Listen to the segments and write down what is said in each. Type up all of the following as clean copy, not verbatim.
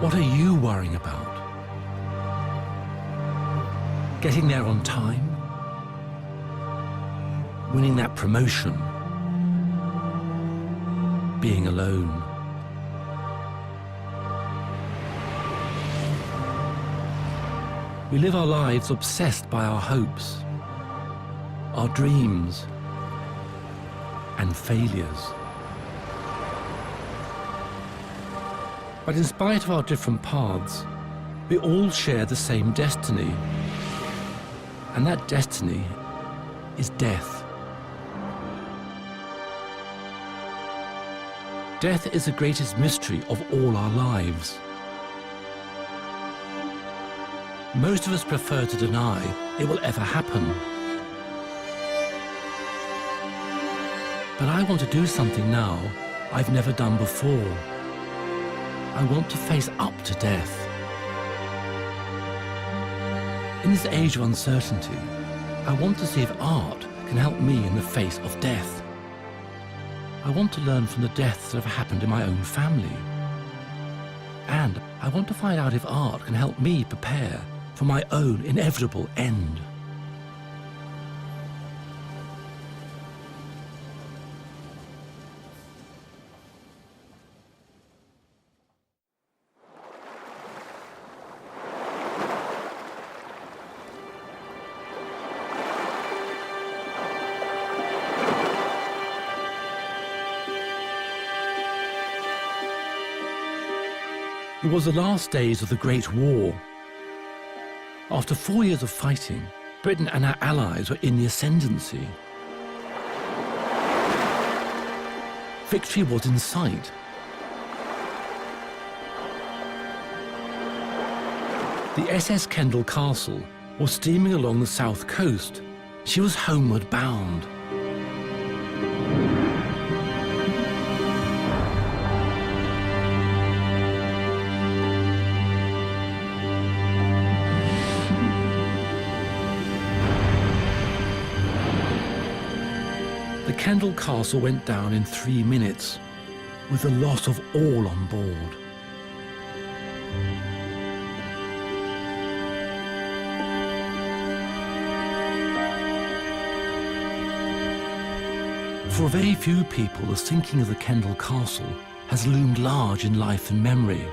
What are you worrying about? Getting there on time? Winning that promotion? Being alone? We live our lives obsessed by our hopes, our dreams, and failures. But in spite of our different paths, we all share the same destiny. And that destiny is death. Death is the greatest mystery of all our lives. Most of us prefer to deny it will ever happen. But I want to do something now I've never done before. I want to face up to death. In this age of uncertainty, I want to see if art can help me in the face of death. I want to learn from the deaths that have happened in my own family. And I want to find out if art can help me prepare for my own inevitable end. It was the last days of the Great War. After 4 years of fighting, Britain and her allies were in the ascendancy. Victory was in sight. The SS Kendal Castle was steaming along the south coast. She was homeward bound. The Kendal Castle went down in 3 minutes, with the loss of all on board. For very few people, the sinking of the Kendal Castle has loomed large in life and memory.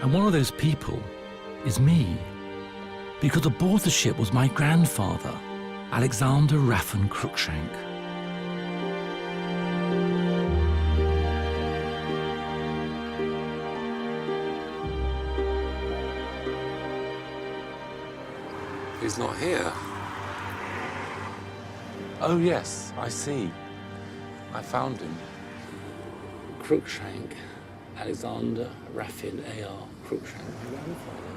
And one of those people is me, because aboard the ship was my grandfather, Alexander Cruickshank. He's not here. Oh yes, I see. I found him. Cruickshank, Alexander Raffin A.R. Cruickshank, my grandfather.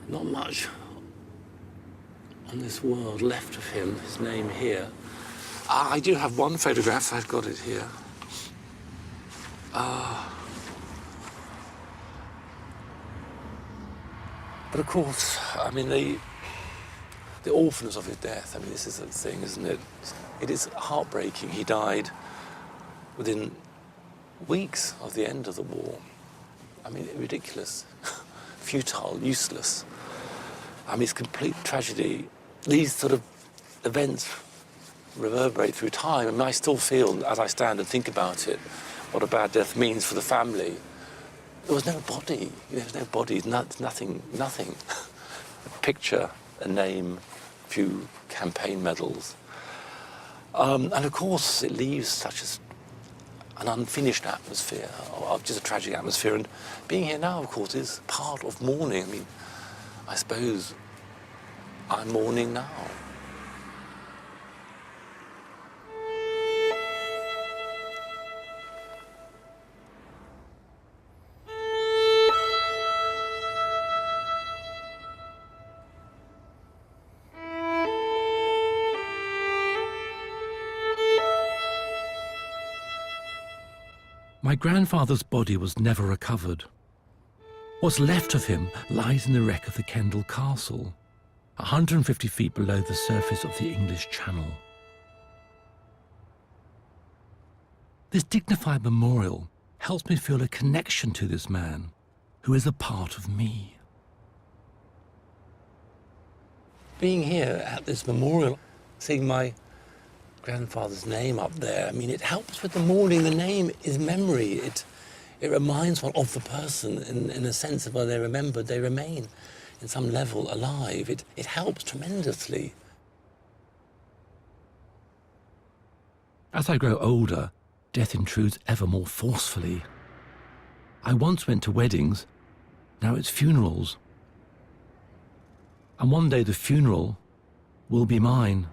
Not much on this world left of him, his name here. I do have one photograph, I've got it here. But of course, I mean, the orphans of his death, I mean, this is the thing, isn't it? It is heartbreaking. He died within weeks of the end of the war. I mean, ridiculous, futile, useless. I mean, it's complete tragedy. These sort of events reverberate through time. I mean, I still feel, as I stand and think about it, what a bad death means for the family. There was no body. There was no body, nothing. A picture, a name, a few campaign medals. And of course, it leaves such an unfinished atmosphere, or just a tragic atmosphere. And being here now, of course, is part of mourning. I mean, I suppose I'm mourning now. My grandfather's body was never recovered. What's left of him lies in the wreck of the Kendal Castle, 150 feet below the surface of the English Channel. This dignified memorial helps me feel a connection to this man who is a part of me. Being here at this memorial, seeing my grandfather's name up there, I mean, it helps with the mourning. The name is memory. It reminds one of the person in a sense of, well, they're remembered, they remain in some level alive. It helps tremendously. As I grow older, death intrudes ever more forcefully. I once went to weddings, now it's funerals. And one day the funeral will be mine.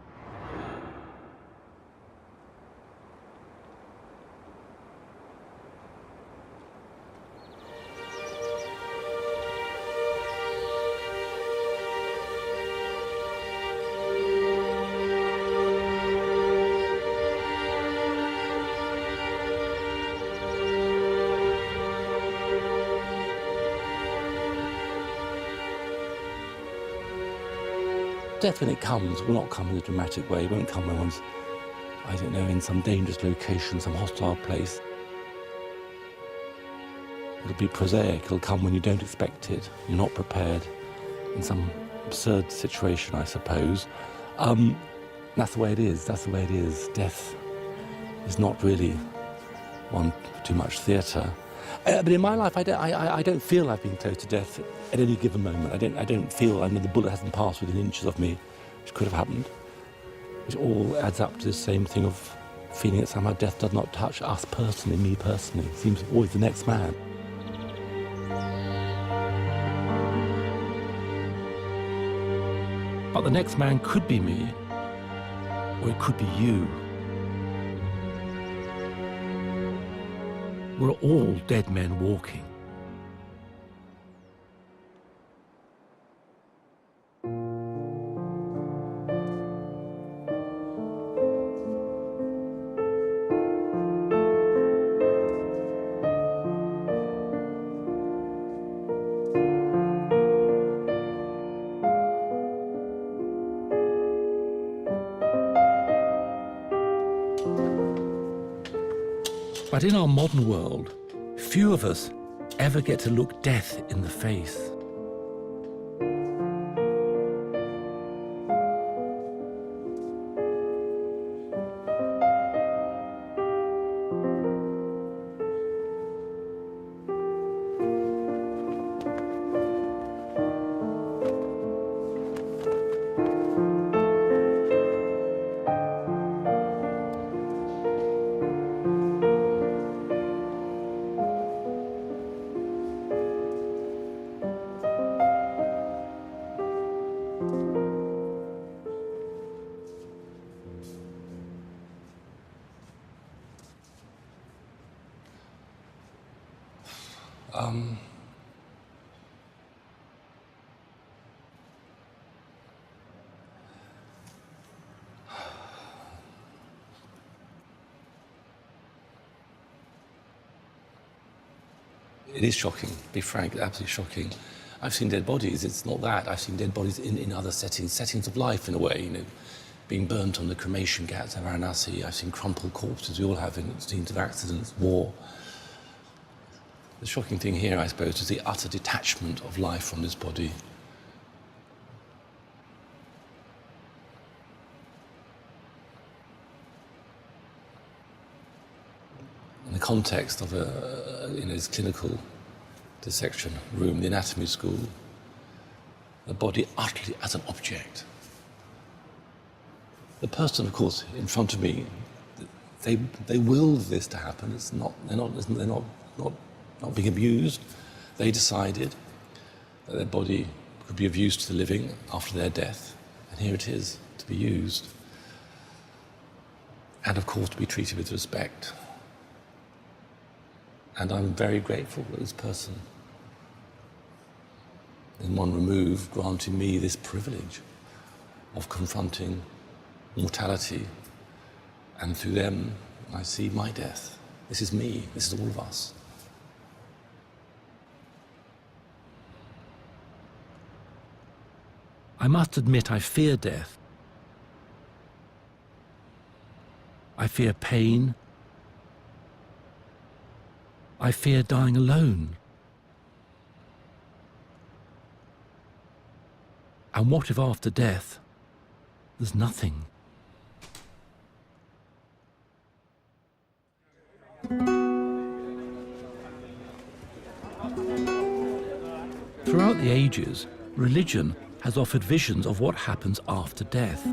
Death, when it comes, will not come in a dramatic way. It won't come when one's, I don't know, in some dangerous location, some hostile place. It'll be prosaic. It'll come when you don't expect it. You're not prepared. In some absurd situation, I suppose. That's the way it is. That's the way it is. Death is not really one for too much theatre. But in my life, I don't feel I've been close to death at any given moment. I don't feel, I know the bullet hasn't passed within inches of me, which could have happened. Which all adds up to the same thing of feeling that somehow death does not touch us personally, me personally. It seems always the next man. But the next man could be me, or it could be you. We're all dead men walking. But in our modern world, few of us ever get to look death in the face. It is shocking, to be frank, absolutely shocking. I've seen dead bodies, it's not that. I've seen dead bodies in other settings of life in a way, you know, being burnt on the cremation ghats of Varanasi. I've seen crumpled corpses, we all have in scenes of accidents, war. The shocking thing here, I suppose, is the utter detachment of life from this body. In the context of this clinical dissection room, the anatomy school, the body utterly as an object. The person, of course, in front of me, they willed this to happen. It's not, they're not being abused. They decided that their body could be of use to the living after their death, and here it is to be used, and of course to be treated with respect. And I'm very grateful that this person, in one remove, granted me this privilege of confronting mortality, and through them I see my death. This is me, this is all of us. I must admit I fear death. I fear pain. I fear dying alone. And what if after death, there's nothing? Throughout the ages, religion has offered visions of what happens after death.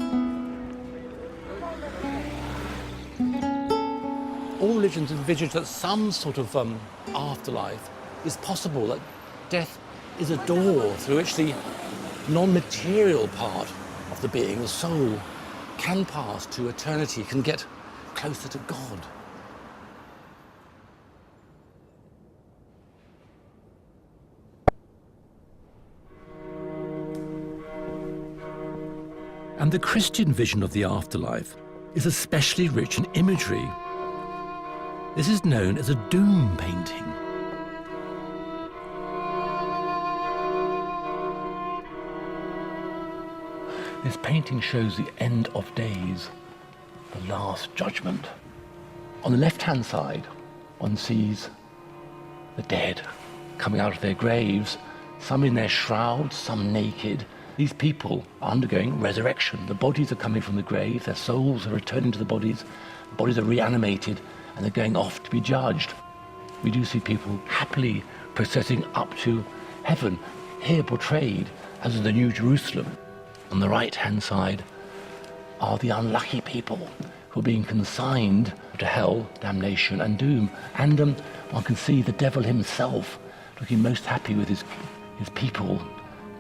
All religions envisage that some sort of afterlife is possible, that death is a door through which the non-material part of the being, the soul, can pass to eternity, can get closer to God. And the Christian vision of the afterlife is especially rich in imagery. This is known as a doom painting. This painting shows the end of days, the last judgment. On the left-hand side, one sees the dead coming out of their graves, some in their shrouds, some naked. These people are undergoing resurrection. The bodies are coming from the grave, their souls are returning to the bodies are reanimated, and they're going off to be judged. We do see people happily processing up to heaven, here portrayed as the New Jerusalem. On the right-hand side are the unlucky people who are being consigned to hell, damnation, and doom. And one can see the devil himself looking most happy with his people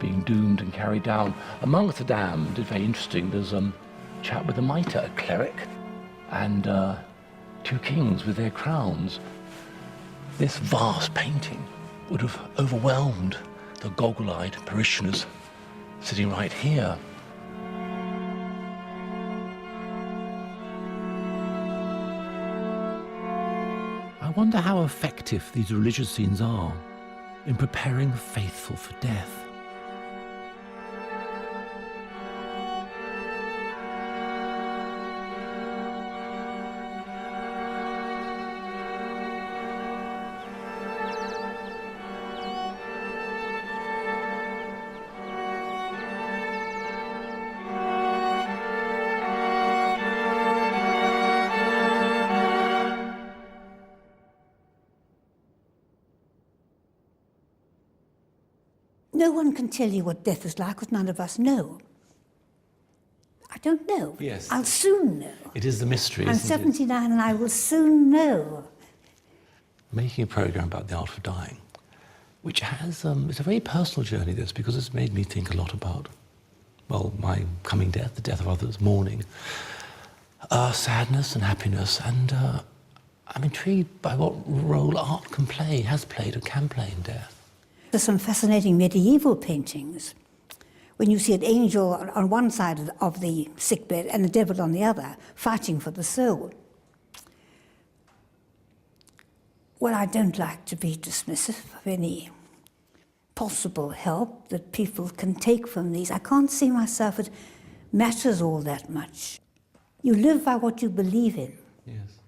being doomed and carried down. Amongst the damned, it's very interesting, there's a chap with a mitre, a cleric, and two kings with their crowns. This vast painting would have overwhelmed the goggle-eyed parishioners sitting right here. I wonder how effective these religious scenes are in preparing the faithful for death. No one can tell you what death is like, because none of us know. I don't know. Yes. I'll soon know. It is the mystery, I'm isn't 79 and I will soon know. Making a programme about the art of dying, which has, it's a very personal journey, this, because it's made me think a lot about, well, my coming death, the death of others, mourning, sadness and happiness, and I'm intrigued by what role art can play, has played and can play in death. There's some fascinating medieval paintings when you see an angel on one side of the sickbed and a devil on the other, fighting for the soul. Well, I don't like to be dismissive of any possible help that people can take from these. I can't see myself it matters all that much. You live by what you believe in. Yes.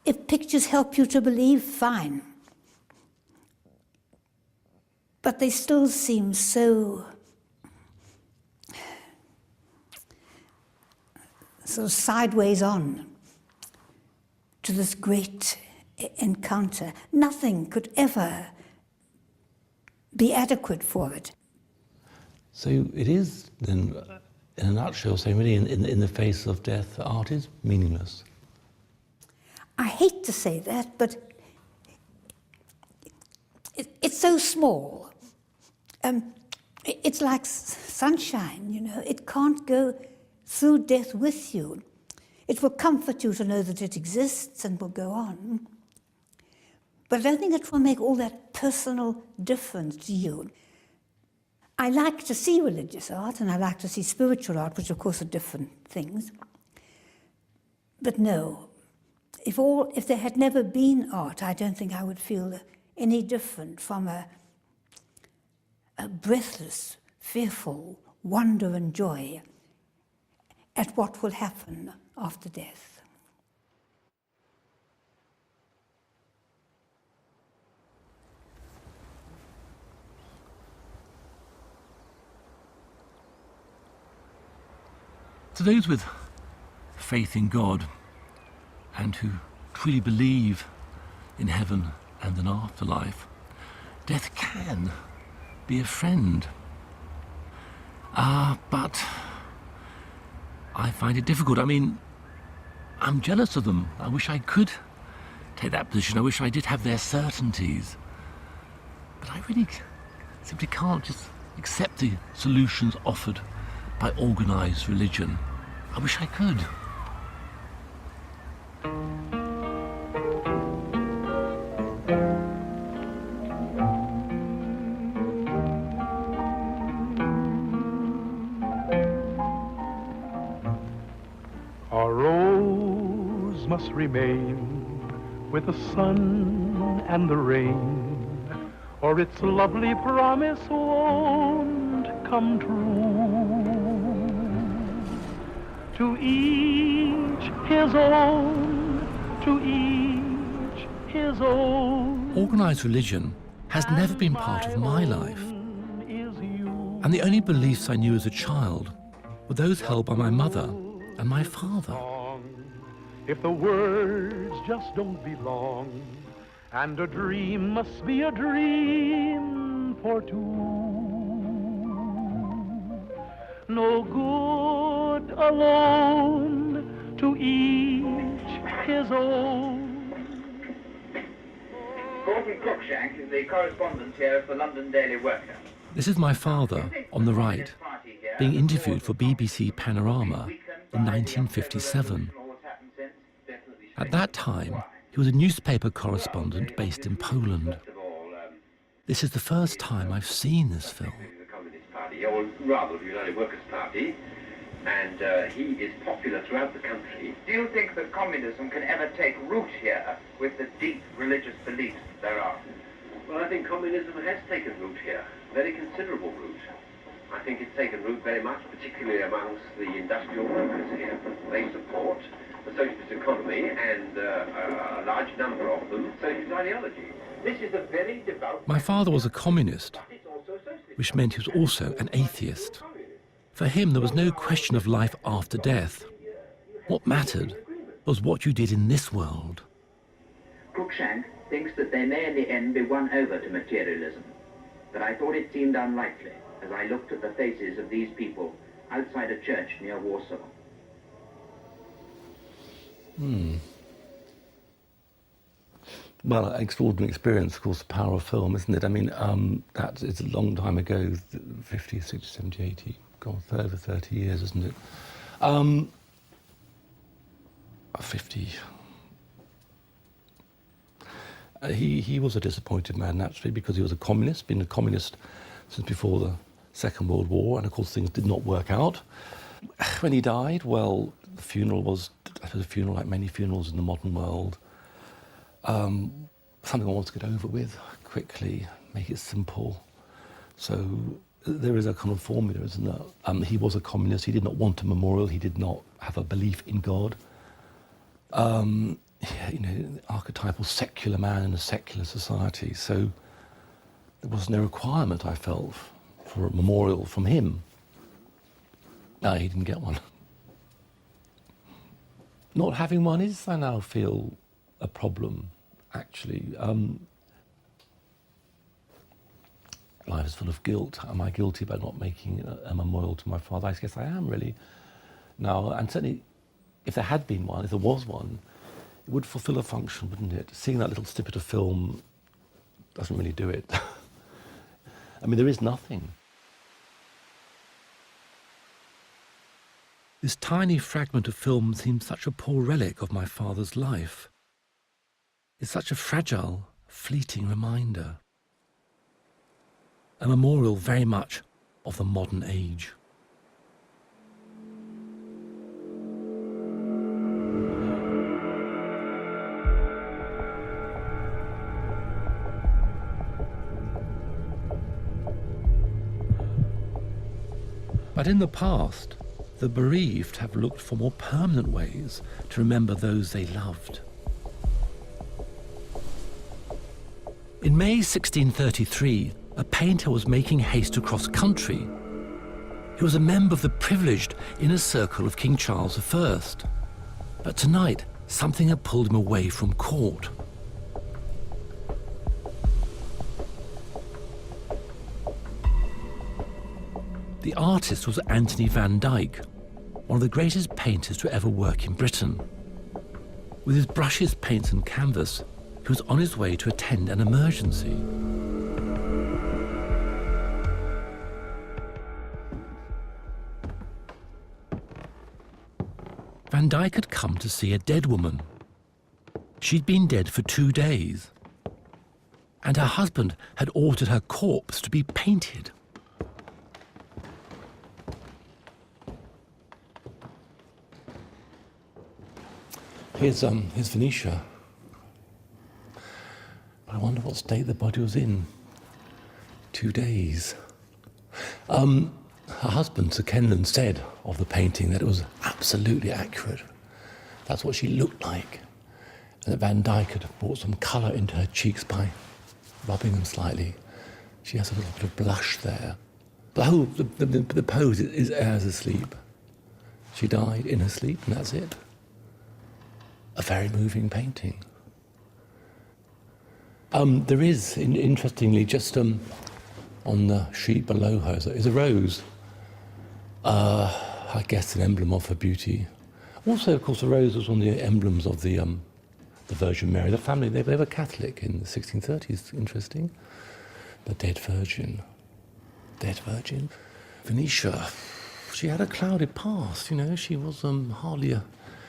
If pictures help you to believe, fine. But they still seem so sideways on to this great encounter. Nothing could ever be adequate for it. So it is, then, in a nutshell, saying really in the face of death, art is meaningless. I hate to say that, but it's so small. It's like sunshine, you know. It can't go through death with you. It will comfort you to know that it exists and will go on. But I don't think it will make all that personal difference to you. I like to see religious art and I like to see spiritual art, which of course are different things. But no, if there had never been art, I don't think I would feel any different from a breathless, fearful wonder and joy at what will happen after death. To those with faith in God and who truly believe in heaven and an afterlife, death can be a friend. But I find it difficult. I mean, I'm jealous of them. I wish I could take that position. I wish I did have their certainties. But I really simply can't just accept the solutions offered by organised religion. I wish I could. A rose must remain with the sun and the rain, or its lovely promise won't come true. To each his own, to each his own. Organised religion has never been part of my life. And the only beliefs I knew as a child were those held by my mother and my father. If the words just don't belong, and a dream must be a dream for two. No good alone, to each his own. Kathe Kollwitz is the correspondent here of the London Daily Worker. This is my father, on the right, being interviewed for BBC Panorama in 1957. At that time, he was a newspaper correspondent based in Poland. This is the first time I've seen this film. The Communist Party, or rather the United Workers' Party, and he is popular throughout the country. Do you think that communism can ever take root here with the deep religious beliefs that there are? Well, I think communism has taken root here, very considerable root. I think it's taken root very much, particularly amongst the industrial workers here. They support the socialist economy and a large number of them socialist ideology. This is a very devout... My father was a communist, which meant he was also an atheist. For him, there was no question of life after death. What mattered was what you did in this world. Cruickshank thinks that they may in the end be won over to materialism, but I thought it seemed unlikely as I looked at the faces of these people outside a church near Warsaw. Well, extraordinary experience, of course, the power of film, isn't it? I mean, it's a long time ago, 50, 60, 70, 80, God, over 30 years, isn't it? 50. He was a disappointed man, naturally, because he was a communist, been a communist since before the Second World War, and of course things did not work out. When he died, well, the funeral was a funeral like many funerals in the modern world. Something I want to get over with quickly, make it simple. So there is a kind of formula, isn't there? He was a communist, he did not want a memorial, he did not have a belief in God. You know, archetypal secular man in a secular society. So there was no requirement, I felt, for a memorial from him. No, he didn't get one. Not having one is, I now feel, a problem, actually. Life is full of guilt. Am I guilty about not making a memorial to my father? I guess I am, really. Now, and certainly, if there had been one, if there was one, it would fulfill a function, wouldn't it? Seeing that little snippet of film doesn't really do it. I mean, there is nothing. This tiny fragment of film seems such a poor relic of my father's life. It's such a fragile, fleeting reminder. A memorial very much of the modern age. But in the past, the bereaved have looked for more permanent ways to remember those they loved. In May 1633, a painter was making haste across country He was a member of the privileged inner circle of King Charles I. But tonight, something had pulled him away from court. The artist was Anthony van Dyck, one of the greatest painters to ever work in Britain. With his brushes, paints and canvas, he was on his way to attend an emergency. Van Dyck had come to see a dead woman. She'd been dead for 2 days, and her husband had ordered her corpse to be painted. Here's Venetia. I wonder what state the body was in. 2 days. Her husband, Sir Kenelm, said of the painting that it was absolutely accurate. That's what she looked like. And that Van Dyck had brought some colour into her cheeks by rubbing them slightly. She has a little bit of blush there. The pose is as asleep. She died in her sleep, and that's it. A very moving painting. There is, interestingly, just on the sheet below her is a rose. I guess an emblem of her beauty. Also, of course, the rose was one of the emblems of the Virgin Mary. The family, they were Catholic in the 1630s, interesting. The dead virgin. Dead virgin. Venetia, she had a clouded past, you know. She was hardly an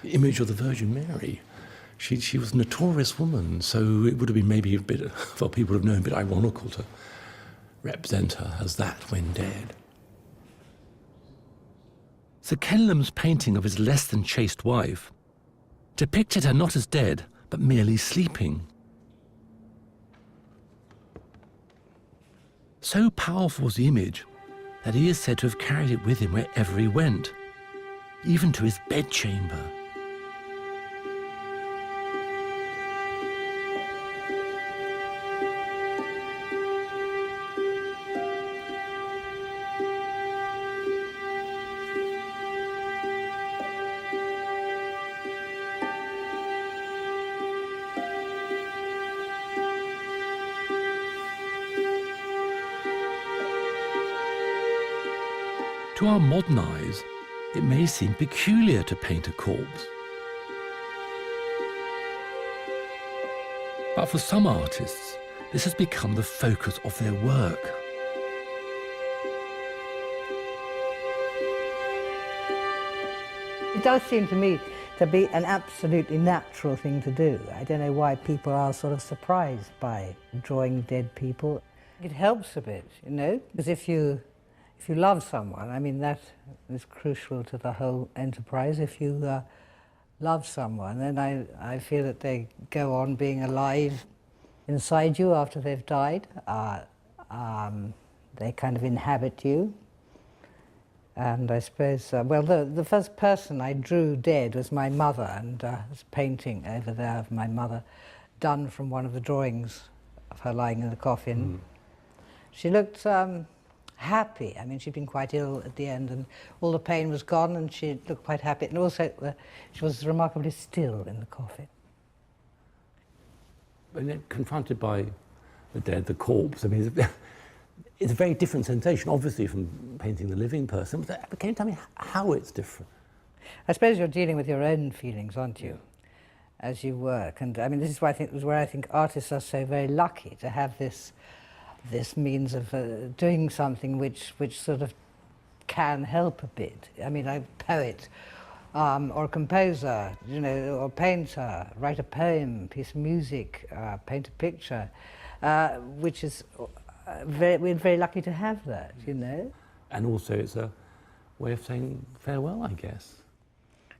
image of the Virgin Mary. She was a notorious woman, so it would have been maybe a bit, well, people would have known, a bit ironical to represent her as that when dead. Sir Kenelm's painting of his less than chaste wife depicted her not as dead, but merely sleeping. So powerful was the image that he is said to have carried it with him wherever he went, even to his bedchamber. To our modern eyes, it may seem peculiar to paint a corpse. But for some artists, this has become the focus of their work. It does seem to me to be an absolutely natural thing to do. I don't know why people are sort of surprised by drawing dead people. It helps a bit, you know, because if you love someone, I mean, that is crucial to the whole enterprise. If you love someone, then I feel that they go on being alive inside you after they've died. They kind of inhabit you. And I suppose, well, the first person I drew dead was my mother, and this painting over there of my mother, done from one of the drawings of her lying in the coffin. She looked happy. I mean, she'd been quite ill at the end, and all the pain was gone, and she looked quite happy. And also, she was remarkably still in the coffin. When they're confronted by the dead, the corpse, I mean, it's a very different sensation, obviously, from painting the living person. But can you tell me how it's different? I suppose you're dealing with your own feelings, aren't you, as you work? And I mean, this is why I think artists are so very lucky to have this means of doing something which sort of can help a bit. I mean, a poet or a composer, you know, or painter, write a poem, piece of music, paint a picture, which is we're very lucky to have that, you know. And also, it's a way of saying farewell, I guess.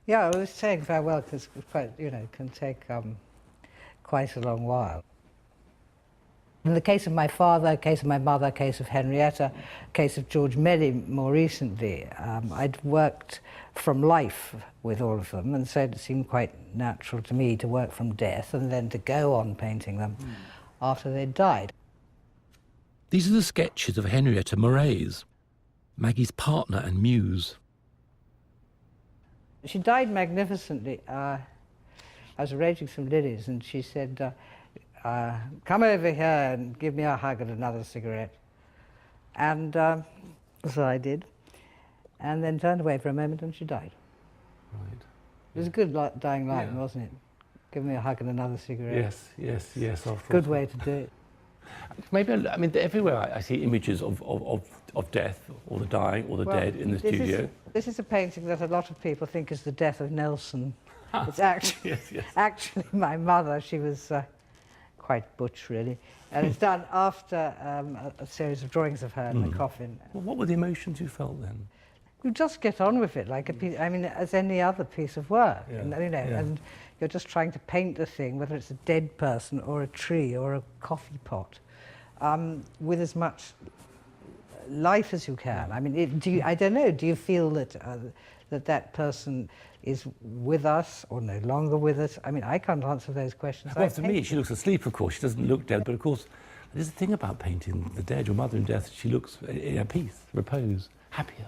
Yeah, I was saying farewell because quite, you know, can take quite a long while. In the case of my father, case of my mother, case of Henrietta, case of George Melly more recently, I'd worked from life with all of them, and so it seemed quite natural to me to work from death and then to go on painting them after they'd died. These are the sketches of Henrietta Moraes. Maggie's partner and muse. She died magnificently. I was arranging some lilies, and she said, come over here and give me a hug and another cigarette. And so I did, and then turned away for a moment, and she died. Right. It was a good dying line, wasn't it? Give me a hug and another cigarette. Yes. Good way to do it. Maybe, I mean, everywhere I see images of death, or the dying, or the dead in the studio. This is a painting that a lot of people think is the death of Nelson. It's actually, actually my mother. She was quite butch, really. And it's done after a series of drawings of her in the coffin. Well, what were the emotions you felt then? You just get on with it like a piece, I mean, as any other piece of work. Yeah. And, you know, and you're just trying to paint the thing, whether it's a dead person or a tree or a coffee pot, with as much life as you can. I mean, I don't know, do you feel that that person is with us or no longer with us? I mean, I can't answer those questions. Well, for me, she looks asleep, of course. She doesn't look dead, but of course, there's a thing about painting the dead, your mother in death. She looks in peace, repose, happier.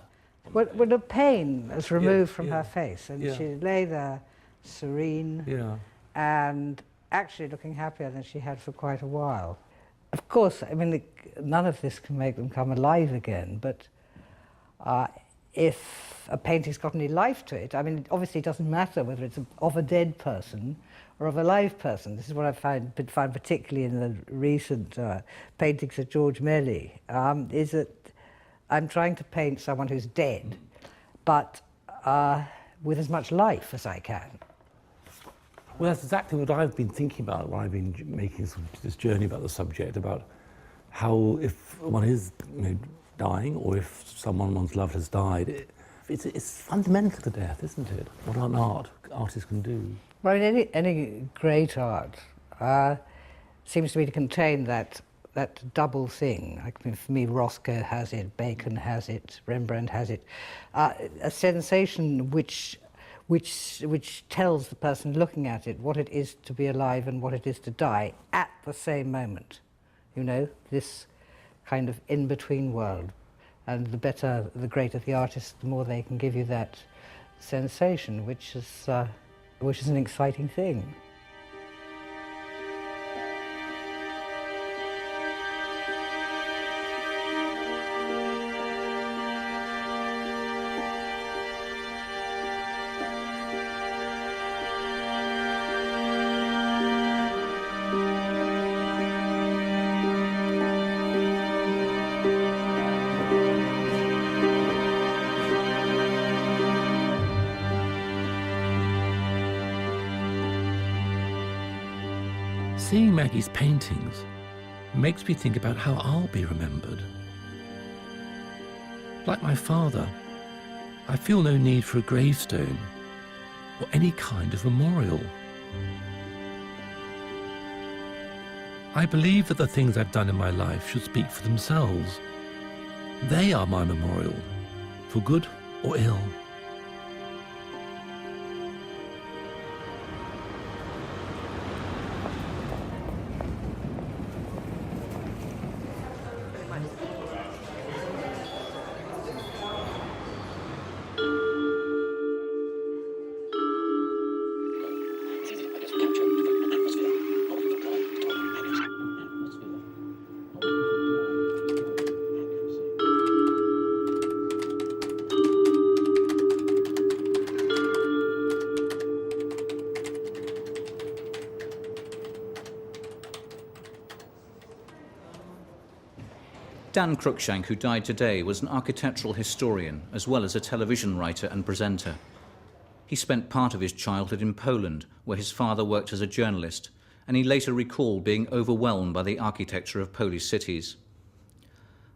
Well, the pain is removed from her face, and she lay there serene and actually looking happier than she had for quite a while. Of course, I mean, none of this can make them come alive again, but if a painting's got any life to it, I mean, obviously it doesn't matter whether it's of a dead person or of a live person. This is what I found particularly in the recent paintings of George Melly, is that I'm trying to paint someone who's dead, but with as much life as I can. Well, that's exactly what I've been thinking about when I've been making this journey about the subject, about how if one is dying, or if someone one's loved has died, it's fundamental to death, isn't it? What an artist can do. Well, any great art seems to me to contain that double thing. Like, for me, Roscoe has it, Bacon has it, Rembrandt has it. A sensation which tells the person looking at it what it is to be alive and what it is to die at the same moment. You know, this kind of in-between world. And the greater the artist, the more they can give you that sensation, which is an exciting thing. Seeing Maggie's paintings makes me think about how I'll be remembered. Like my father, I feel no need for a gravestone or any kind of memorial. I believe that the things I've done in my life should speak for themselves. They are my memorial, for good or ill. Dan Cruickshank, who died today, was an architectural historian as well as a television writer and presenter. He spent part of his childhood in Poland, where his father worked as a journalist, and he later recalled being overwhelmed by the architecture of Polish cities.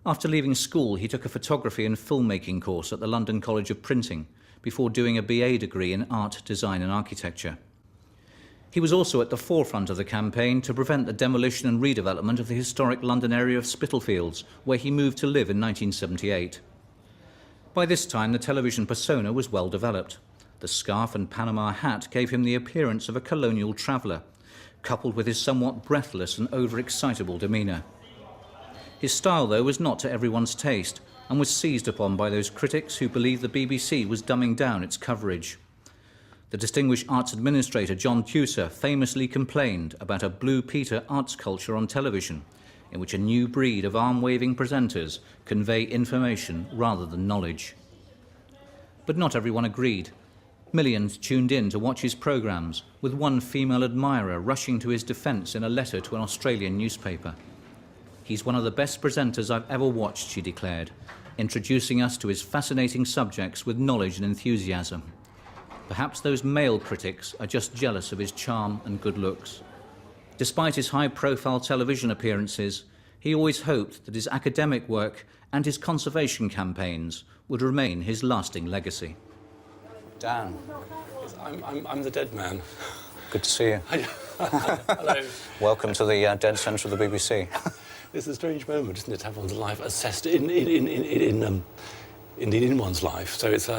After leaving school, he took a photography and filmmaking course at the London College of Printing before doing a BA degree in art, design and architecture. He was also at the forefront of the campaign to prevent the demolition and redevelopment of the historic London area of Spitalfields, where he moved to live in 1978. By this time, the television persona was well developed. The scarf and Panama hat gave him the appearance of a colonial traveller, coupled with his somewhat breathless and overexcitable demeanour. His style, though, was not to everyone's taste, and was seized upon by those critics who believed the BBC was dumbing down its coverage. The distinguished arts administrator John Tusa famously complained about a Blue Peter arts culture on television, in which a new breed of arm-waving presenters convey information rather than knowledge. But not everyone agreed. Millions tuned in to watch his programmes, with one female admirer rushing to his defence in a letter to an Australian newspaper. "He's one of the best presenters I've ever watched," she declared, introducing us to his fascinating subjects with knowledge and enthusiasm. Perhaps those male critics are just jealous of his charm and good looks. Despite his high-profile television appearances, he always hoped that his academic work and his conservation campaigns would remain his lasting legacy. Dan. Yes, I'm the dead man. Good to see you. Hello. Welcome to the Dead Centre of the BBC. It's a strange moment, isn't it, to have one's life assessed in one's life. So it's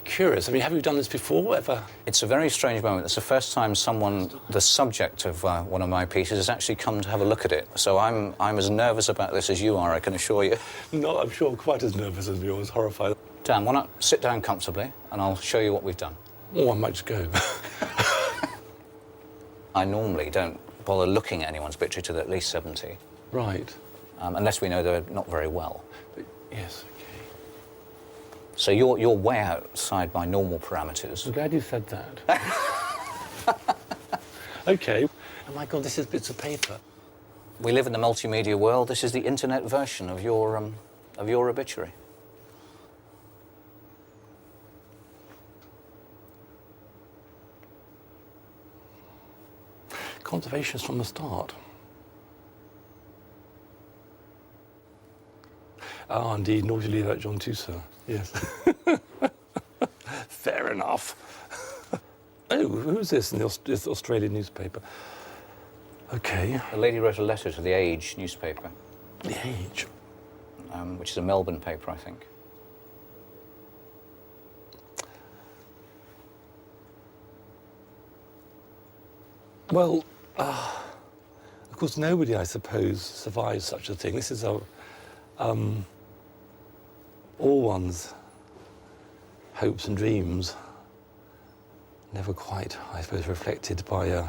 curious. I mean, have you done this before, ever? It's a very strange moment. It's the first time someone, the subject of one of my pieces, has actually come to have a look at it. So I'm as nervous about this as you are, I can assure you. No, I'm sure quite as nervous as you, I was horrified. Dan, why not sit down comfortably and I'll show you what we've done. Oh, I might just go. I normally don't bother looking at anyone's obituary till they're at least 70. Right. Unless we know they're not very well. But, yes, OK. So you're way outside my normal parameters. I'm glad you said that. OK. Oh, my God, this is bits of paper. We live in the multimedia world. This is the internet version of your obituary. Conservationist from the start. Ah, indeed, naughty leave out John Tusa. Yes. Fair enough. Oh, who's this in this Australian newspaper? OK. The lady wrote a letter to The Age newspaper. The Age? Which is a Melbourne paper, I think. Well, of course, nobody, I suppose, survives such a thing. This is all one's hopes and dreams, never quite, I suppose, reflected by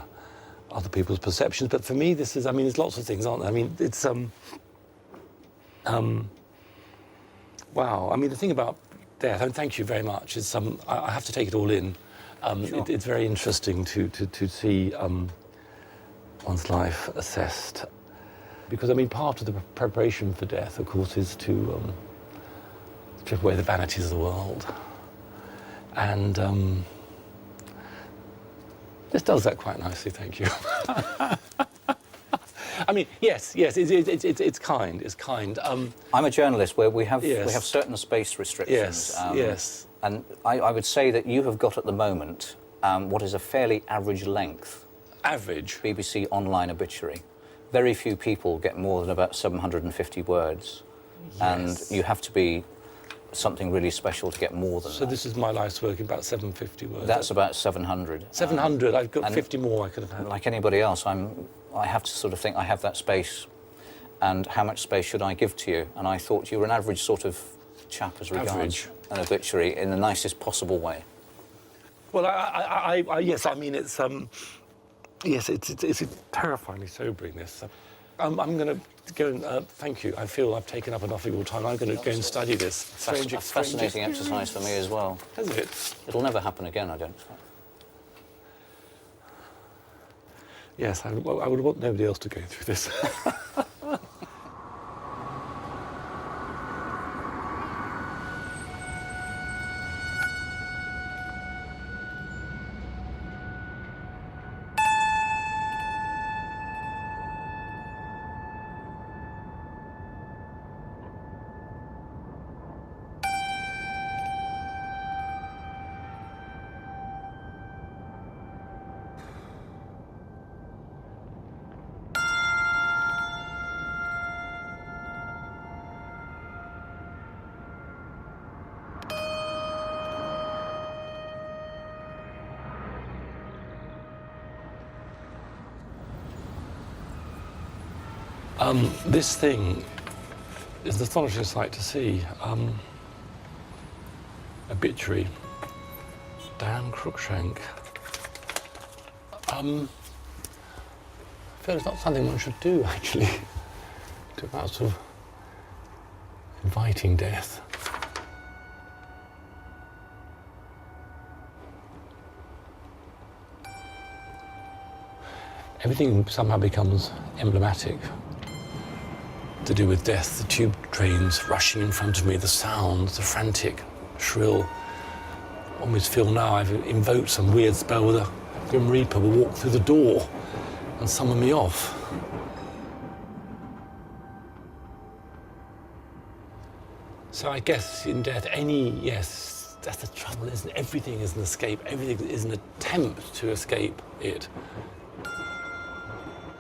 other people's perceptions. But for me, this is, I mean, there's lots of things, aren't there? I mean, it's, wow. I mean, the thing about death, and thank you very much, is I have to take it all in. Sure. It's very interesting to see one's life assessed. Because, I mean, part of the preparation for death, of course, is to strip away the vanities of the world. And this does that quite nicely, thank you. I mean, yes, it's kind, it's kind. I'm a journalist where we have certain space restrictions. Yes. And I would say that you have got at the moment what is a fairly average length. Average? BBC online obituary. Very few people get more than about 750 words. Yes. And you have to be something really special to get more than that. So this is my life's work, about 750 words? That's about 700. 700, I've got 50 more I could have had. Like anybody else, I have to sort of think I have that space, and how much space should I give to you? And I thought you were an average sort of chap as regards an obituary in the nicest possible way. Well, yes, I mean, it's, yes, it's terrifyingly sobering, this. I'm going to go and, thank you. I feel I've taken up enough of your time. I'm going to go and study this. Strange, a fascinating exercise for me as well. Has it? It'll never happen again, I don't expect. Yes, I would want nobody else to go through this. This thing It's an astonishing sight to see. Obituary, Dan Cruickshank. I feel it's not something one should do, actually. It's about sort of inviting death. Everything somehow becomes emblematic to do with death. The tube trains rushing in front of me, the sounds, the frantic, shrill. I almost feel now I've invoked some weird spell where the Grim Reaper will walk through the door and summon me off. So I guess in death, yes, that's the trouble, isn't it? Everything is an escape, everything is an attempt to escape it.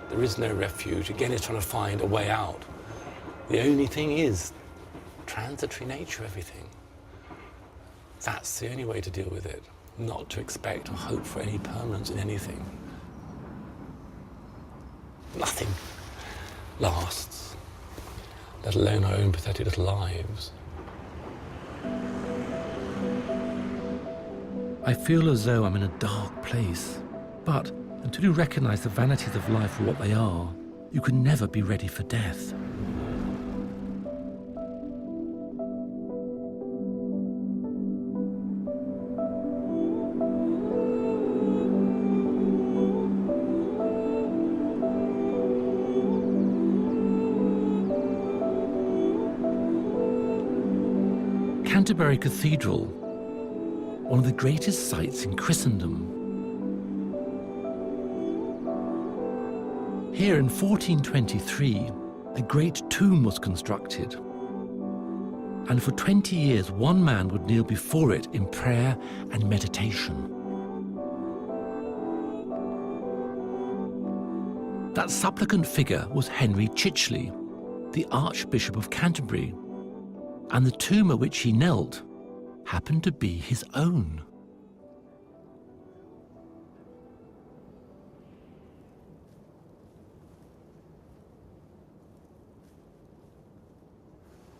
There is no refuge. Again, it's trying to find a way out. The only thing is transitory nature of everything. That's the only way to deal with it, not to expect or hope for any permanence in anything. Nothing lasts, let alone our own pathetic little lives. I feel as though I'm in a dark place, but until you recognize the vanities of life for what they are, you can never be ready for death. Canterbury Cathedral, one of the greatest sights in Christendom. Here in 1423, a great tomb was constructed, and for 20 years one man would kneel before it in prayer and meditation. That supplicant figure was Henry Chicheley, the Archbishop of Canterbury, and the tomb at which he knelt happened to be his own.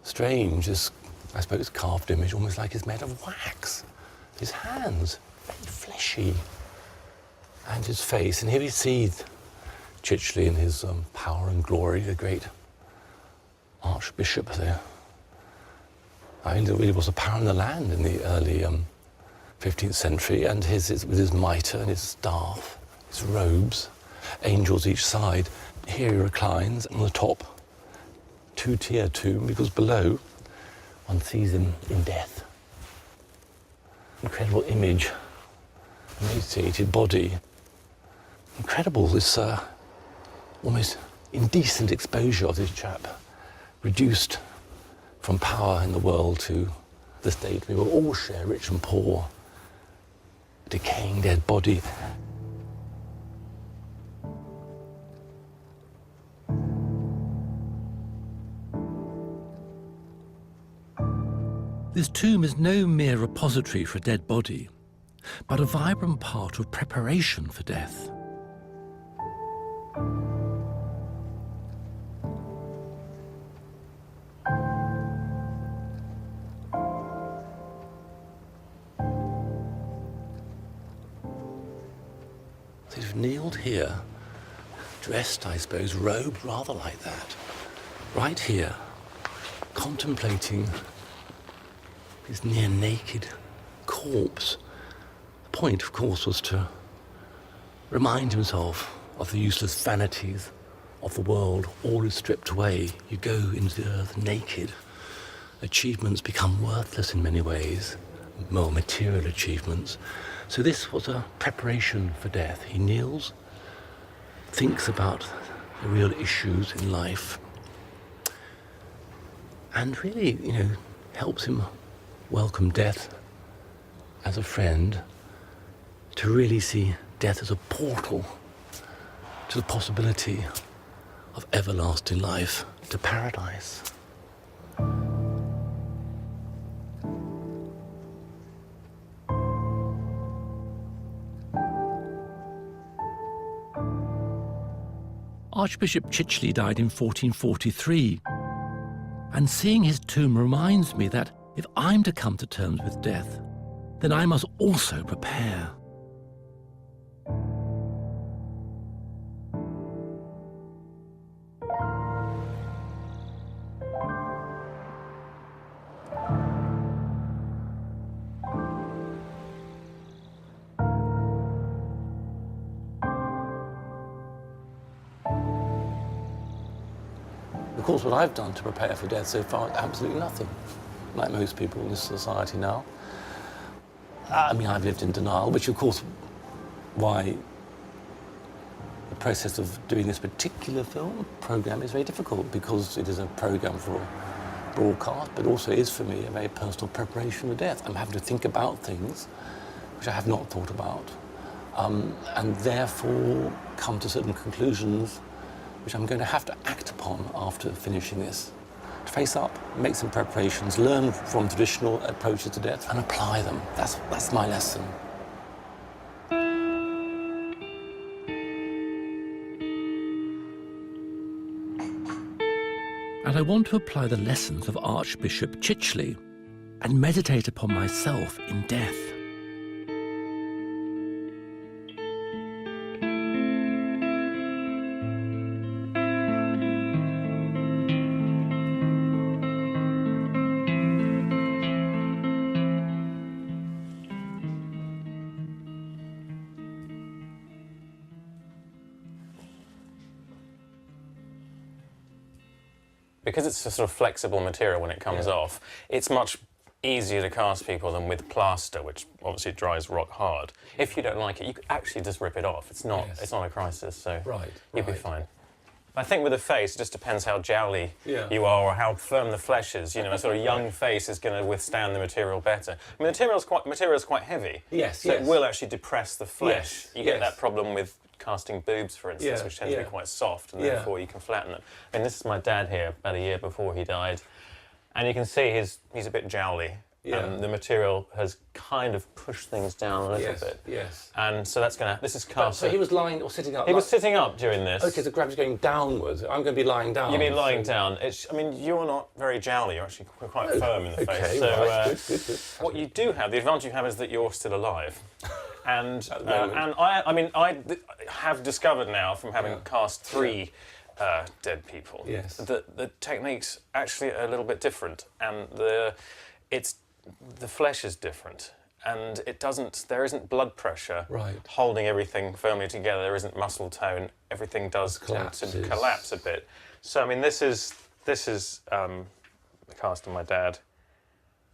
Strange, this, I suppose, carved image, almost like it's made of wax. His hands, very fleshy, and his face. And here we see Chicheley in his power and glory, the great Archbishop there. I mean, there really was a power in the land in the early 15th century, and with his mitre and his staff, his robes, angels each side. Here he reclines on the top, two-tier tomb, because below one sees him in death. Incredible image, emaciated body. Incredible, this almost indecent exposure of this chap, reduced from power in the world to the state we will all share, rich and poor, decaying dead body. This tomb is no mere repository for a dead body, but a vibrant part of preparation for death. So he's kneeled here, dressed, I suppose, robed rather like that, right here, contemplating his near-naked corpse. The point, of course, was to remind himself of the useless vanities of the world. All is stripped away. You go into the earth naked. Achievements become worthless in many ways, more material achievements. So this was a preparation for death. He kneels, thinks about the real issues in life, and really, helps him welcome death as a friend, to really see death as a portal to the possibility of everlasting life, to paradise. Archbishop Chicheley died in 1443, And seeing his tomb reminds me that if I'm to come to terms with death, then I must also prepare. Of course, what I've done to prepare for death so far is absolutely nothing, like most people in this society now. I mean, I've lived in denial, which of course why the process of doing this particular film program is very difficult, because it is a program for broadcast, but also is for me a very personal preparation for death. I'm having to think about things which I have not thought about, and therefore come to certain conclusions which I'm going to have to act upon after finishing this. To face up, make some preparations, learn from traditional approaches to death and apply them. That's my lesson. And I want to apply the lessons of Archbishop Chichley and meditate upon myself in death. Because it's a sort of flexible material when it comes off, it's much easier to cast people than with plaster, which obviously dries rock hard. If you don't like it, you could actually just rip it off. It's not a crisis, so you'll be fine. I think with a face, it just depends how jowly you are or how firm the flesh is. You know, a sort of young face is going to withstand the material better. I mean, the material's quite heavy, so it will actually depress the flesh. You get that problem with casting boobs, for instance, which tend to be quite soft, and therefore you can flatten them. I mean, this is my dad here, about a year before he died, and you can see he's a bit jowly. The material has kind of pushed things down a little bit. And so that's going to... This is cast... So he was lying or sitting up? He was sitting up during this. OK, so gravity's going downwards. I'm going to be lying down. You'll be lying down. I mean, you're not very jowly. You're actually quite firm in the face. So good. what you do have, the advantage you have is that you're still alive. And I have discovered now, from having cast 3 dead people, that the technique's actually a little bit different, and the flesh is different, and there isn't blood pressure holding everything firmly together. There isn't muscle tone. Everything does tend to collapse a bit. So I mean, this is the cast of my dad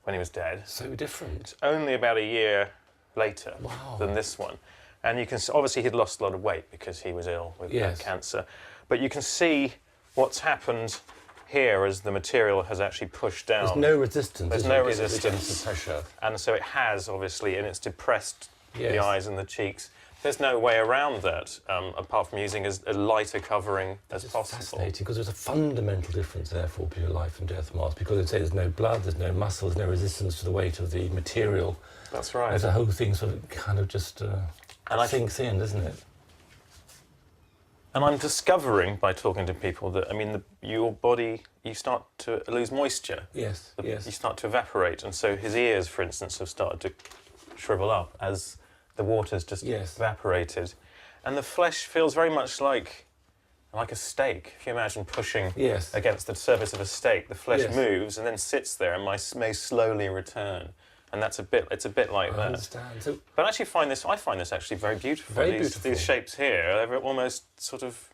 when he was dead. So different. It's only about a year later than this one, and you can obviously he'd lost a lot of weight because he was ill with cancer, but you can see what's happened here as the material has actually pushed down. There's no resistance. There's no resistance. Against the pressure. And so it has, obviously, and it's depressed the eyes and the cheeks. There's no way around that, apart from using as a lighter covering as possible. Fascinating, because there's a fundamental difference, therefore, between a life and death mask, because they say there's no blood, there's no muscle, there's no resistance to the weight of the material. That's right. There's a whole thing sort of kind of just sinks in, doesn't it? And I'm discovering, by talking to people, that, I mean, your body, you start to lose moisture. You start to evaporate. And so his ears, for instance, have started to shrivel up as the water's just evaporated. And the flesh feels very much like a steak. If you imagine pushing against the surface of a steak, the flesh moves and then sits there and may slowly return. And it's a bit like that. I understand. So, but I find this actually very beautiful. Very beautiful. These shapes here, they're almost sort of,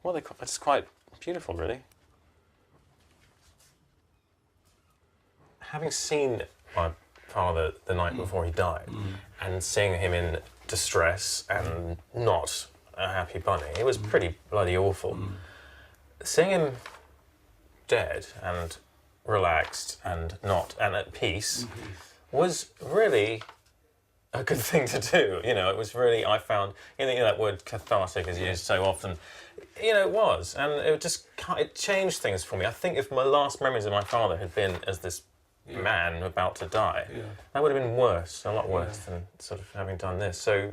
it's quite beautiful, really. Having seen my father the night before he died, and seeing him in distress and not a happy bunny, it was pretty bloody awful. Seeing him dead and relaxed and at peace was really a good thing to do. You know, it was really, I found, you know that word cathartic is used so often, you know, it was, and it changed things for me. I think if my last memories of my father had been as this man about to die, that would have been worse, a lot worse than sort of having done this. So,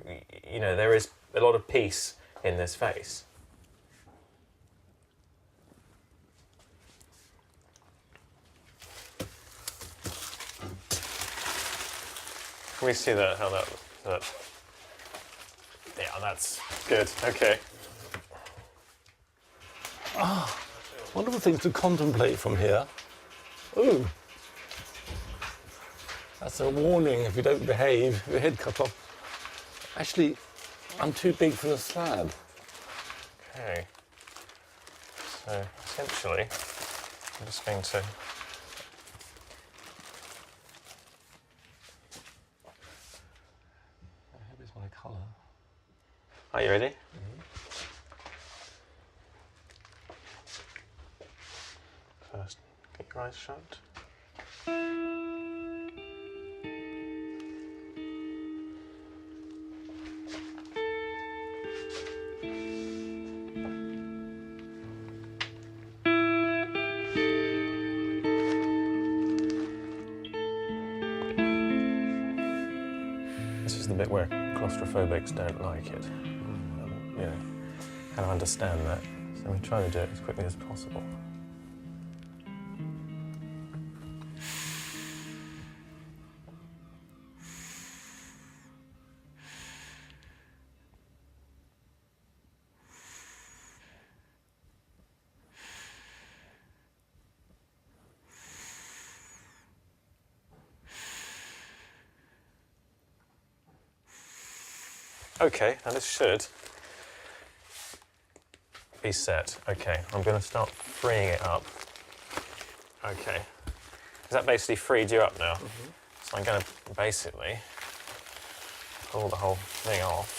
you know, there is a lot of peace in this face. Can we see that? How that? Yeah, that's good. Okay. Wonderful things to contemplate from here. Ooh. That's a warning if you don't behave, your head cut off. Actually, I'm too big for the slab. Okay. So essentially, I'm just going to. Here's my colour. Are you ready? Mm-hmm. First, get your eyes shut. This is the bit where claustrophobics don't like it. You know, kind of understand that. So we try to do it as quickly as possible. Okay, now this should be set. Okay, I'm going to start freeing it up. Okay, has that basically freed you up now? Mm-hmm. So I'm going to basically pull the whole thing off.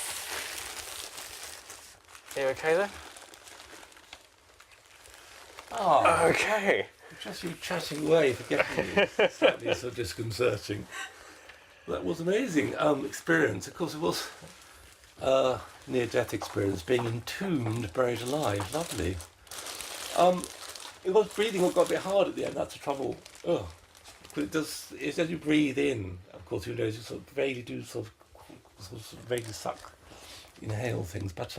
Are you okay there? Oh, okay. Just you chatting away, forgetting me. Slightly so disconcerting. That was an amazing experience. Of course, it was near-death experience, being entombed, buried alive. Lovely. It was breathing got a bit hard at the end. That's the trouble. Oh, it does. It's as you breathe in. Of course, you know, you sort of vaguely do sort of vaguely suck, inhale things. But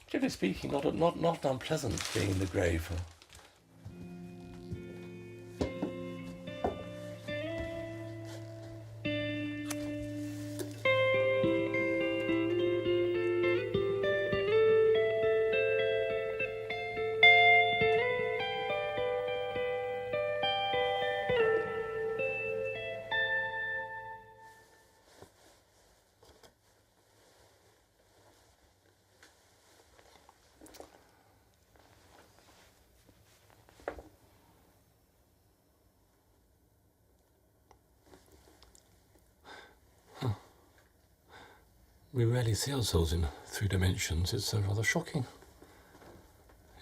generally speaking, not unpleasant being in the grave. We rarely see ourselves in 3 dimensions. It's rather shocking.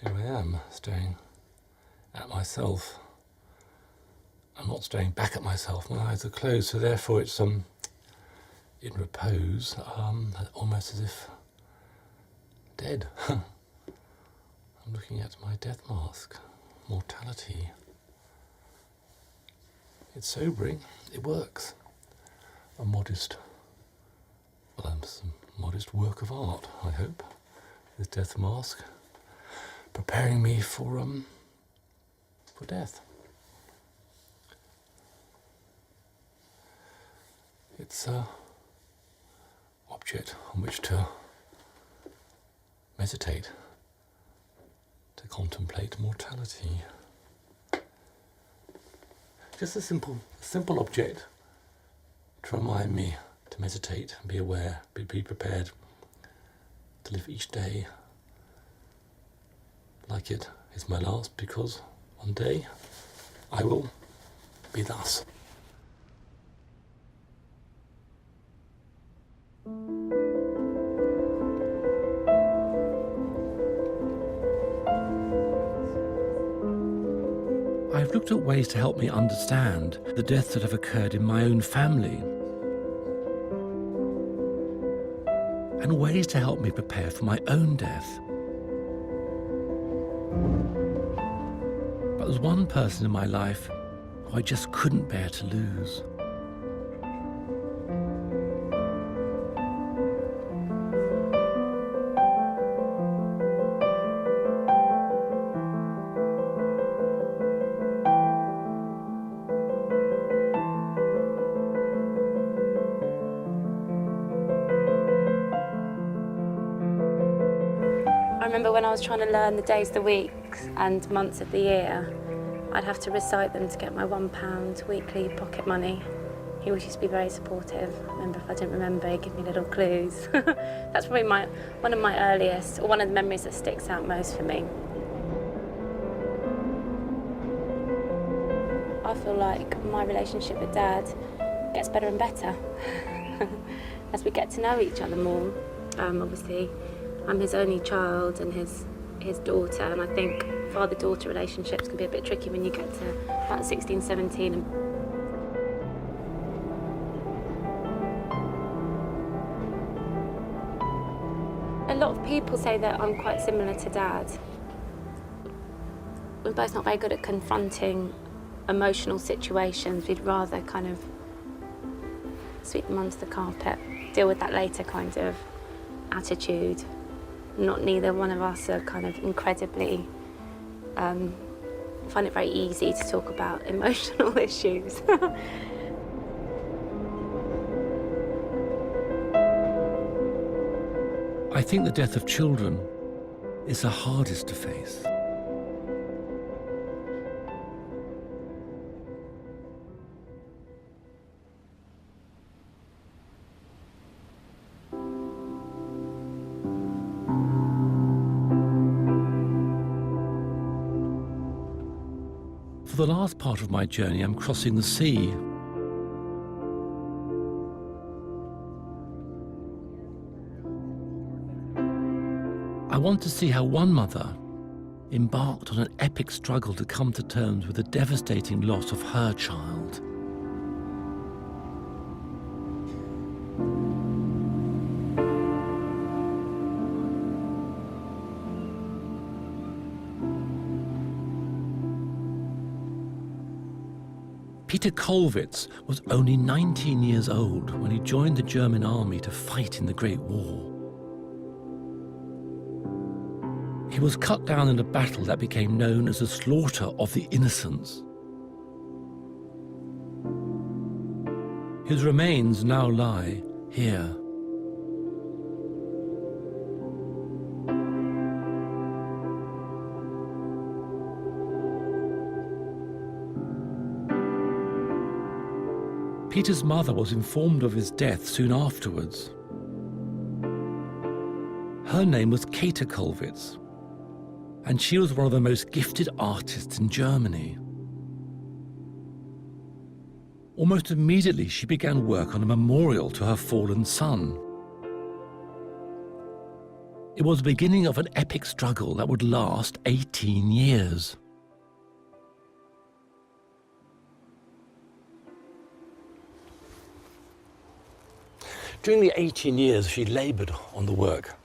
Here I am, staring at myself. I'm not staring back at myself. My eyes are closed, so therefore it's in repose, almost as if dead. I'm looking at my death mask, mortality. It's sobering. It works. A modest work of art, I hope, this death mask, preparing me for death. It's an object on which to meditate, to contemplate mortality. Just a simple object to remind me to meditate and be aware, be prepared to live each day like it is my last, because one day I will be thus. I've looked at ways to help me understand the deaths that have occurred in my own family, and ways to help me prepare for my own death. But there's one person in my life who I just couldn't bear to lose. remember when I was trying to learn the days, the weeks and months of the year, I'd have to recite them to get my £1 weekly pocket money. He always used to be very supportive. I remember if I didn't remember, he'd give me little clues. That's probably one of my earliest, or one of the memories that sticks out most for me. I feel like my relationship with Dad gets better and better as we get to know each other more. Obviously, I'm his only child and his daughter, and I think father-daughter relationships can be a bit tricky when you get to about 16, 17. A lot of people say that I'm quite similar to Dad. We're both not very good at confronting emotional situations. We'd rather kind of sweep them under the carpet, deal with that later kind of attitude. Neither one of us are kind of incredibly, find it very easy to talk about emotional issues. I think the death of children is the hardest to face. For the last part of my journey, I'm crossing the sea. I want to see how one mother embarked on an epic struggle to come to terms with the devastating loss of her child. Kathe Kollwitz was only 19 years old when he joined the German army to fight in the Great War. He was cut down in a battle that became known as the slaughter of the innocents. His remains now lie here. Peter's mother was informed of his death soon afterwards. Her name was Kathe Kollwitz, and she was one of the most gifted artists in Germany. Almost immediately, she began work on a memorial to her fallen son. It was the beginning of an epic struggle that would last 18 years. During the 18 years she laboured on the work,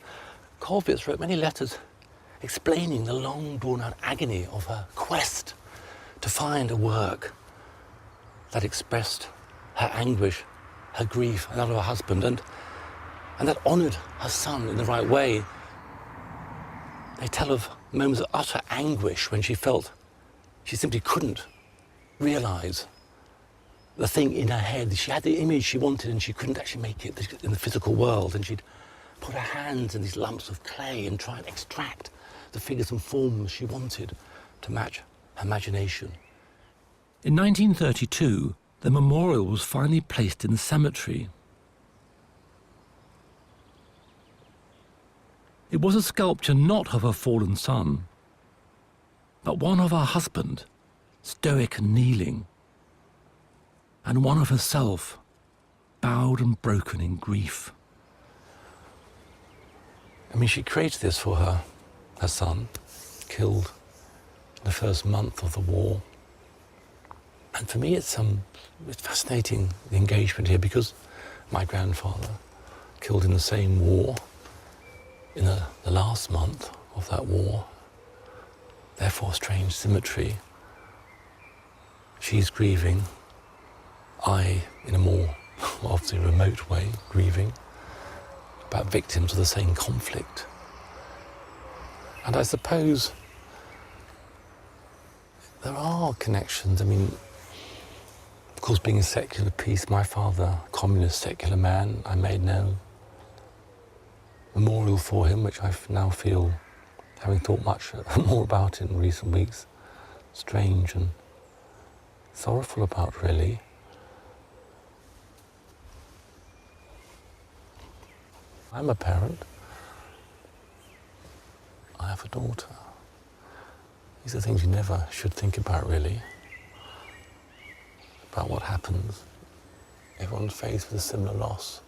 Kollwitz wrote many letters explaining the long drawn-out agony of her quest to find a work that expressed her anguish, her grief, and that of her husband, and that honoured her son in the right way. They tell of moments of utter anguish when she felt she simply couldn't realise the thing in her head. She had the image she wanted and she couldn't actually make it in the physical world, and she'd put her hands in these lumps of clay and try and extract the figures and forms she wanted to match her imagination. In 1932, the memorial was finally placed in the cemetery. It was a sculpture not of her fallen son, but one of her husband, stoic and kneeling, and one of herself, bowed and broken in grief. I mean, she created this for her son, killed in the first month of the war. And for me, it's fascinating, the engagement here, because my grandfather killed in the same war, in the last month of that war. Therefore, strange symmetry. She's grieving, I, in a more obviously remote way, grieving about victims of the same conflict. And I suppose there are connections. I mean, of course, being a secular piece, my father, communist secular man, I made no memorial for him, which I now feel having thought much more about it in recent weeks, strange and sorrowful about, really. I'm a parent. I have a daughter. These are things you never should think about, really, about what happens. Everyone's faced with a similar loss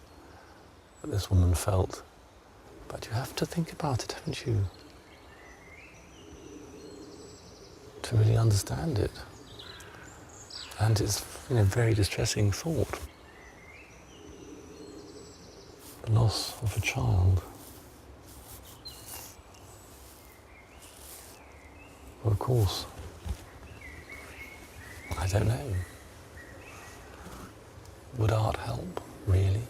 that this woman felt. But you have to think about it, haven't you? To really understand it. And it's a very distressing thought. The loss of a child. Well, of course, I don't know. Would art help, really?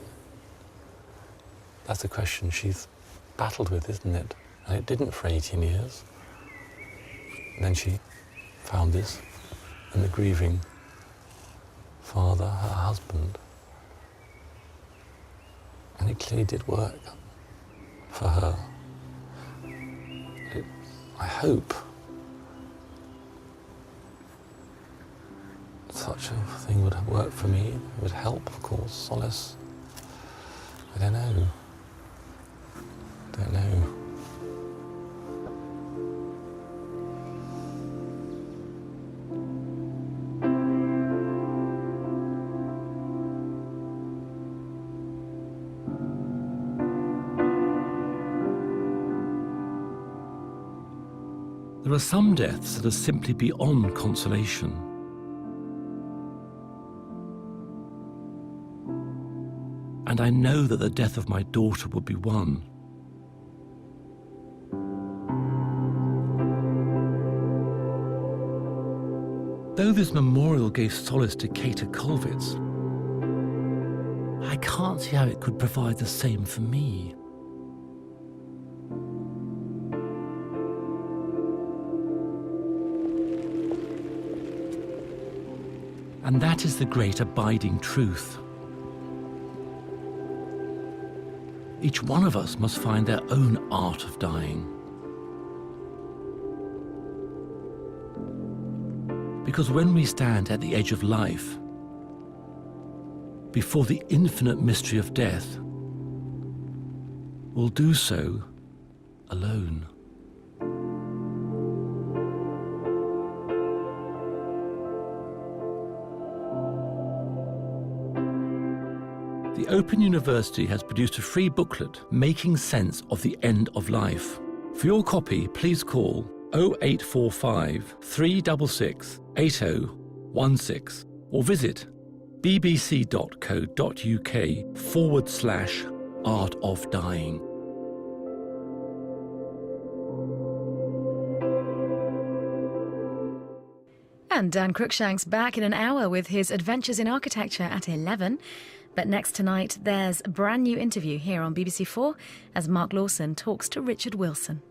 That's the question she's battled with, isn't it? And it didn't for 18 years. And then she found this in the grieving father, her husband. And it clearly did work for her. I hope such a thing would work for me. It would help, of course, solace. I don't know. Don't know. There are some deaths that are simply beyond consolation. And I know that the death of my daughter would be one. Though this memorial gave solace to Kathe Kollwitz, I can't see how it could provide the same for me. And that is the great abiding truth. Each one of us must find their own art of dying. Because when we stand at the edge of life, before the infinite mystery of death, we'll do so alone. The Open University has produced a free booklet, Making Sense of the End of Life. For your copy, please call 0845 366 8016 or visit bbc.co.uk/Art of Dying. And Dan Cruickshank's back in an hour with his Adventures in Architecture at 11. But next tonight, there's a brand new interview here on BBC4 as Mark Lawson talks to Richard Wilson.